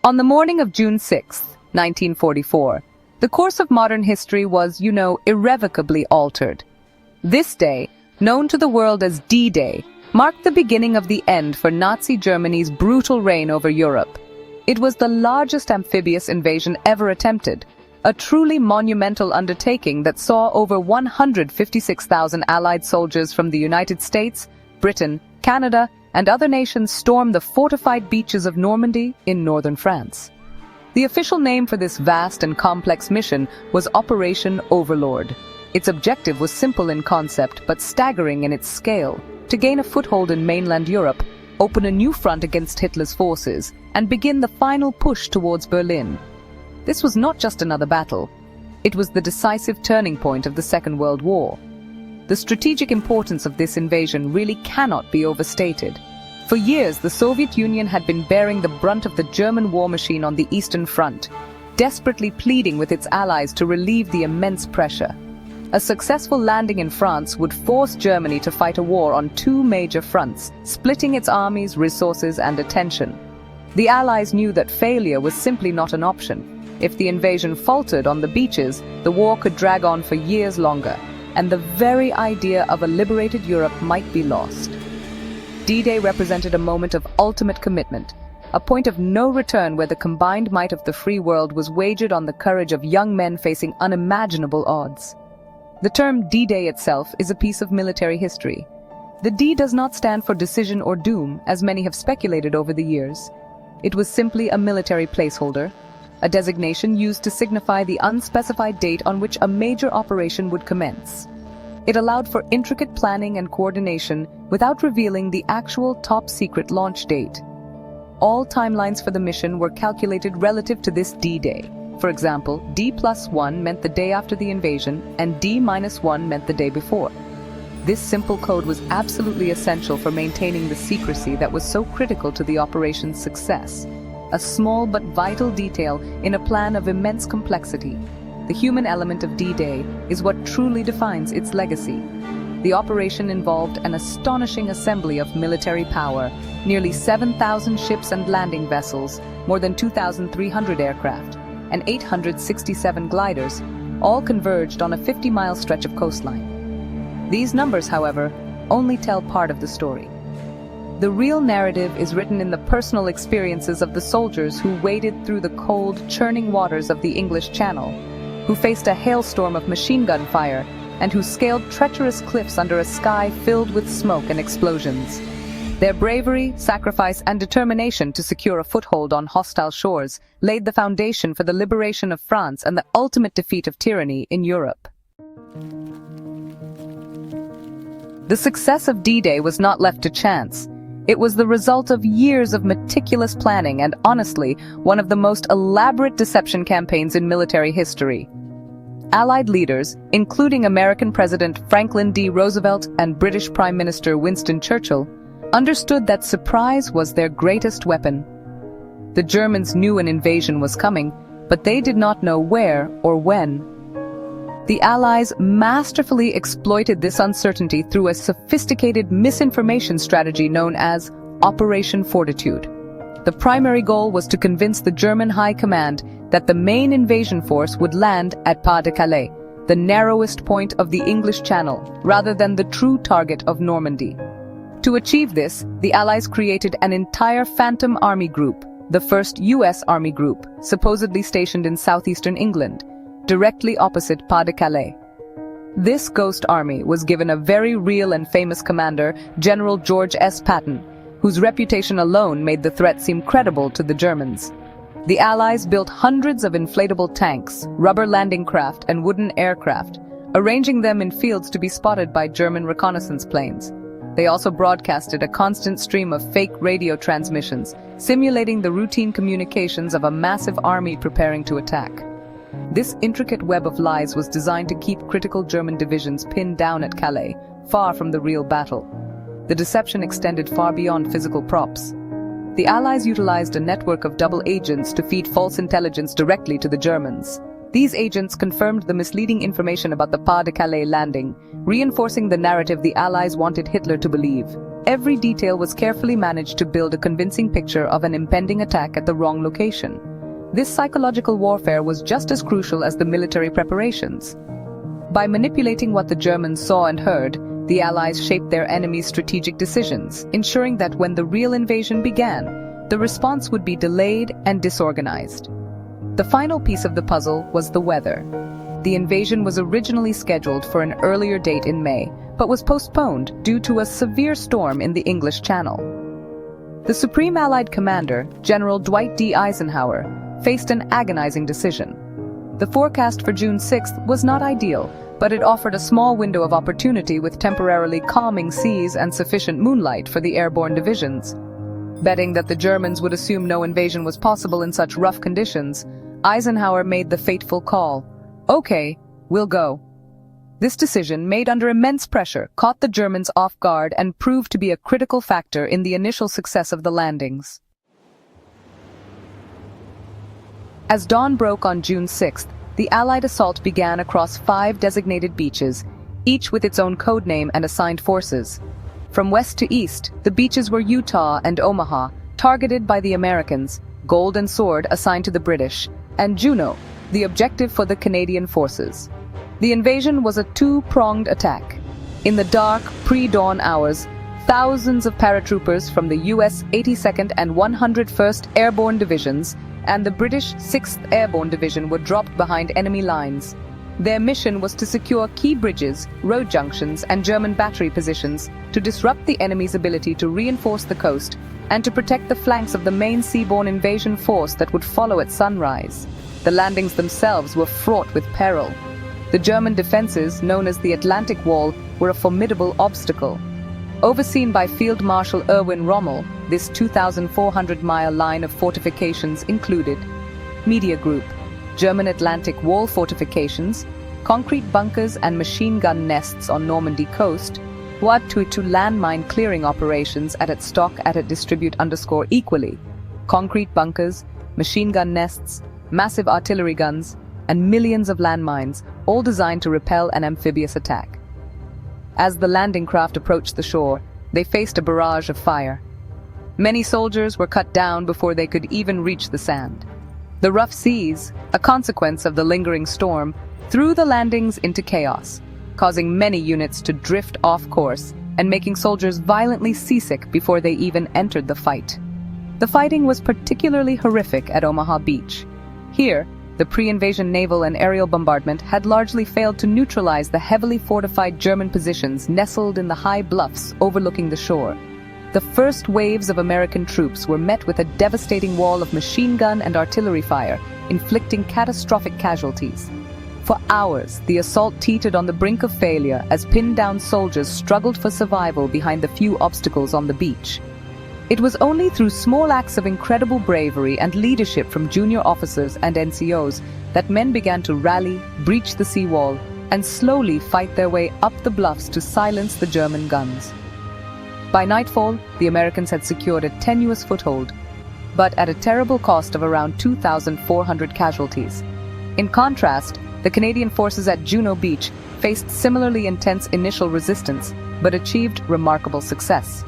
On the morning of June 6, 1944, the course of modern history was, irrevocably altered. This day, known to the world as D-Day, marked the beginning of the end for Nazi Germany's brutal reign over Europe. It was the largest amphibious invasion ever attempted, a truly monumental undertaking that saw over 156,000 Allied soldiers from the United States, Britain, Canada, and other nations storm the fortified beaches of Normandy in northern France. The official name for this vast and complex mission was Operation Overlord. Its objective was simple in concept but staggering in its scale: to gain a foothold in mainland Europe, open a new front against Hitler's forces, and begin the final push towards Berlin. This was not just another battle. It was the decisive turning point of the Second World War. The strategic importance of this invasion really cannot be overstated. For years, the Soviet Union had been bearing the brunt of the German war machine on the Eastern Front, desperately pleading with its allies to relieve the immense pressure. A successful landing in France would force Germany to fight a war on two major fronts, splitting its armies, resources, and attention. The Allies knew that failure was simply not an option. If the invasion faltered on the beaches, the war could drag on for years longer, and the very idea of a liberated Europe might be lost. D-Day represented a moment of ultimate commitment, a point of no return where the combined might of the free world was wagered on the courage of young men facing unimaginable odds. The term D-Day itself is a piece of military history. The D does not stand for decision or doom, as many have speculated over the years. It was simply a military placeholder, a designation used to signify the unspecified date on which a major operation would commence. It allowed for intricate planning and coordination without revealing the actual top-secret launch date. All timelines for the mission were calculated relative to this D-Day. For example, D+1 meant the day after the invasion, and D-1 meant the day before. This simple code was absolutely essential for maintaining the secrecy that was so critical to the operation's success. A small but vital detail in a plan of immense complexity. The human element of D-Day is what truly defines its legacy. The operation involved an astonishing assembly of military power, nearly 7,000 ships and landing vessels, more than 2,300 aircraft, and 867 gliders, all converged on a 50-mile stretch of coastline. These numbers, however, only tell part of the story. The real narrative is written in the personal experiences of the soldiers who waded through the cold, churning waters of the English Channel, who faced a hailstorm of machine gun fire, and who scaled treacherous cliffs under a sky filled with smoke and explosions. Their bravery, sacrifice, and determination to secure a foothold on hostile shores laid the foundation for the liberation of France and the ultimate defeat of tyranny in Europe. The success of D-Day was not left to chance. It was the result of years of meticulous planning and, honestly, one of the most elaborate deception campaigns in military history. Allied leaders, including American President Franklin D. Roosevelt and British Prime Minister Winston Churchill, understood that surprise was their greatest weapon. The Germans knew an invasion was coming, but they did not know where or when. The Allies masterfully exploited this uncertainty through a sophisticated misinformation strategy known as Operation Fortitude. The primary goal was to convince the German High Command that the main invasion force would land at Pas-de-Calais, the narrowest point of the English Channel, rather than the true target of Normandy. To achieve this, the Allies created an entire Phantom Army Group, the first U.S. Army Group, supposedly stationed in southeastern England, directly opposite Pas-de-Calais. This ghost army was given a very real and famous commander, General George S. Patton, whose reputation alone made the threat seem credible to the Germans. The Allies built hundreds of inflatable tanks, rubber landing craft, and wooden aircraft, arranging them in fields to be spotted by German reconnaissance planes. They also broadcasted a constant stream of fake radio transmissions, simulating the routine communications of a massive army preparing to attack. This intricate web of lies was designed to keep critical German divisions pinned down at Calais, far from the real battle. The deception extended far beyond physical props. The Allies utilized a network of double agents to feed false intelligence directly to the Germans. These agents confirmed the misleading information about the Pas-de-Calais landing, reinforcing the narrative the Allies wanted Hitler to believe. every detail was carefully managed to build a convincing picture of an impending attack at the wrong location. This psychological warfare was just as crucial as the military preparations. By manipulating what the Germans saw and heard, the Allies shaped their enemy's strategic decisions, ensuring that when the real invasion began, the response would be delayed and disorganized. The final piece of the puzzle was the weather. The invasion was originally scheduled for an earlier date in May, but was postponed due to a severe storm in the English Channel. The Supreme Allied Commander, General Dwight D. Eisenhower, faced an agonizing decision. The forecast for June 6th was not ideal, but it offered a small window of opportunity with temporarily calming seas and sufficient moonlight for the airborne divisions. Betting that the Germans would assume no invasion was possible in such rough conditions, Eisenhower made the fateful call. "Okay, we'll go." This decision, made under immense pressure, caught the Germans off guard and proved to be a critical factor in the initial success of the landings. As dawn broke on June 6th, the Allied assault began across 5 designated beaches, each with its own codename and assigned forces. From west to east, the beaches were Utah and Omaha, targeted by the Americans, Gold and Sword assigned to the British, and Juno, the objective for the Canadian forces. The invasion was a two-pronged attack. In the dark, pre-dawn hours, thousands of paratroopers from the U.S. 82nd and 101st Airborne Divisions and the British 6th Airborne Division were dropped behind enemy lines. Their mission was to secure key bridges, road junctions, and German battery positions to disrupt the enemy's ability to reinforce the coast and to protect the flanks of the main seaborne invasion force that would follow at sunrise. The landings themselves were fraught with peril. The German defenses, known as the Atlantic Wall, were a formidable obstacle. Overseen by Field Marshal Erwin Rommel, this 2,400-mile line of fortifications included Media Group, German Atlantic Wall fortifications, concrete bunkers and machine gun nests on Normandy coast, WWII landmine clearing operations @distribute_equally, concrete bunkers, machine gun nests, massive artillery guns, and millions of landmines, all designed to repel an amphibious attack. As the landing craft approached the shore, they faced a barrage of fire. Many soldiers were cut down before they could even reach the sand. The rough seas, a consequence of the lingering storm, threw the landings into chaos, causing many units to drift off course and making soldiers violently seasick before they even entered the fight. The fighting was particularly horrific at Omaha Beach. Here, the pre-invasion naval and aerial bombardment had largely failed to neutralize the heavily fortified German positions nestled in the high bluffs overlooking the shore. The first waves of American troops were met with a devastating wall of machine gun and artillery fire, inflicting catastrophic casualties. For hours, the assault teetered on the brink of failure as pinned-down soldiers struggled for survival behind the few obstacles on the beach. It was only through small acts of incredible bravery and leadership from junior officers and NCOs that men began to rally, breach the seawall, and slowly fight their way up the bluffs to silence the German guns. By nightfall, the Americans had secured a tenuous foothold, but at a terrible cost of around 2,400 casualties. In contrast, the Canadian forces at Juno Beach faced similarly intense initial resistance, but achieved remarkable success.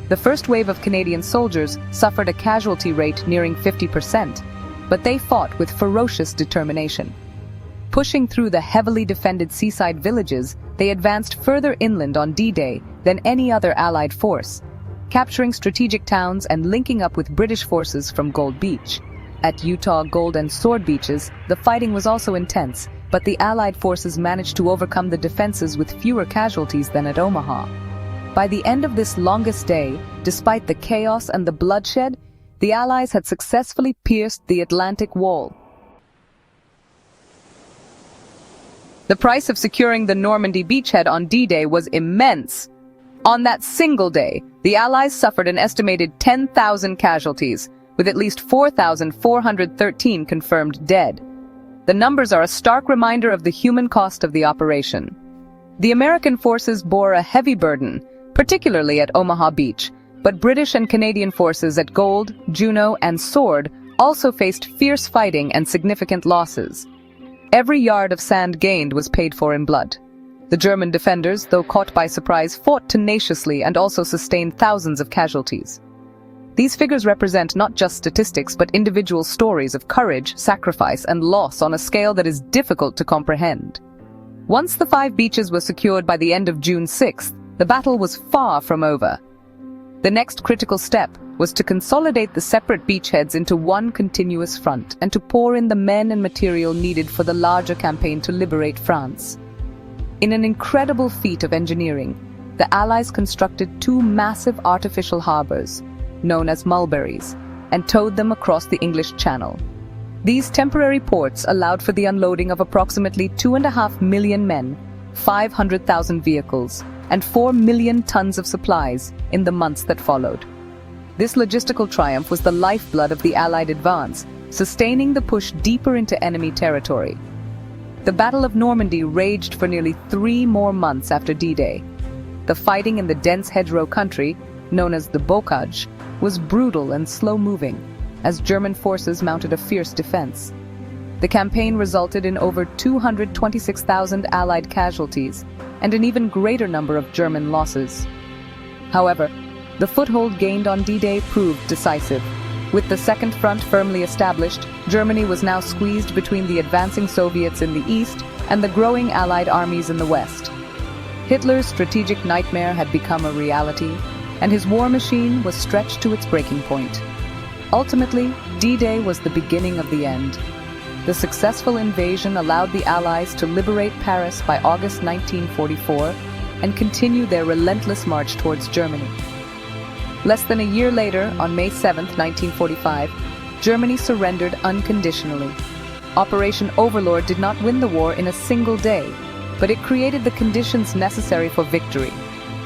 The first wave of Canadian soldiers suffered a casualty rate nearing 50%, but they fought with ferocious determination. Pushing through the heavily defended seaside villages, they advanced further inland on D-Day than any other Allied force, capturing strategic towns and linking up with British forces from Gold Beach. At Utah, Gold and Sword beaches, the fighting was also intense, but the Allied forces managed to overcome the defenses with fewer casualties than at Omaha. By the end of this longest day, despite the chaos and the bloodshed, the Allies had successfully pierced the Atlantic Wall. The price of securing the Normandy beachhead on D-Day was immense. On that single day, the Allies suffered an estimated 10,000 casualties, with at least 4,413 confirmed dead. The numbers are a stark reminder of the human cost of the operation. The American forces bore a heavy burden, particularly at Omaha Beach, but British and Canadian forces at Gold, Juno, and Sword also faced fierce fighting and significant losses. Every yard of sand gained was paid for in blood. The German defenders, though caught by surprise, fought tenaciously and also sustained thousands of casualties. These figures represent not just statistics but individual stories of courage, sacrifice, and loss on a scale that is difficult to comprehend. Once the 5 beaches were secured by the end of June 6th, the battle was far from over. The next critical step was to consolidate the separate beachheads into one continuous front and to pour in the men and material needed for the larger campaign to liberate France. In an incredible feat of engineering, the Allies constructed 2 massive artificial harbors, known as mulberries, and towed them across the English Channel. These temporary ports allowed for the unloading of approximately 2.5 million men, 500,000 vehicles, and 4 million tons of supplies in the months that followed. This logistical triumph was the lifeblood of the Allied advance, sustaining the push deeper into enemy territory. The Battle of Normandy raged for nearly 3 more months after D-Day. The fighting in the dense hedgerow country, known as the bocage, was brutal and slow-moving, as German forces mounted a fierce defense. The campaign resulted in over 226,000 Allied casualties and an even greater number of German losses. However, the foothold gained on D-Day proved decisive. With the Second Front firmly established, Germany was now squeezed between the advancing Soviets in the east and the growing Allied armies in the west. Hitler's strategic nightmare had become a reality, and his war machine was stretched to its breaking point. Ultimately, D-Day was the beginning of the end. The successful invasion allowed the Allies to liberate Paris by August 1944 and continue their relentless march towards Germany. Less than a year later, on May 7, 1945, Germany surrendered unconditionally. Operation Overlord did not win the war in a single day, but it created the conditions necessary for victory.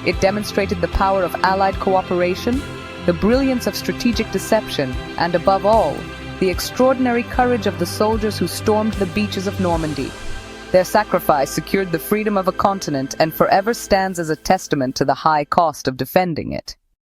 It demonstrated the power of Allied cooperation, the brilliance of strategic deception, and above all, the extraordinary courage of the soldiers who stormed the beaches of Normandy. Their sacrifice secured the freedom of a continent and forever stands as a testament to the high cost of defending it.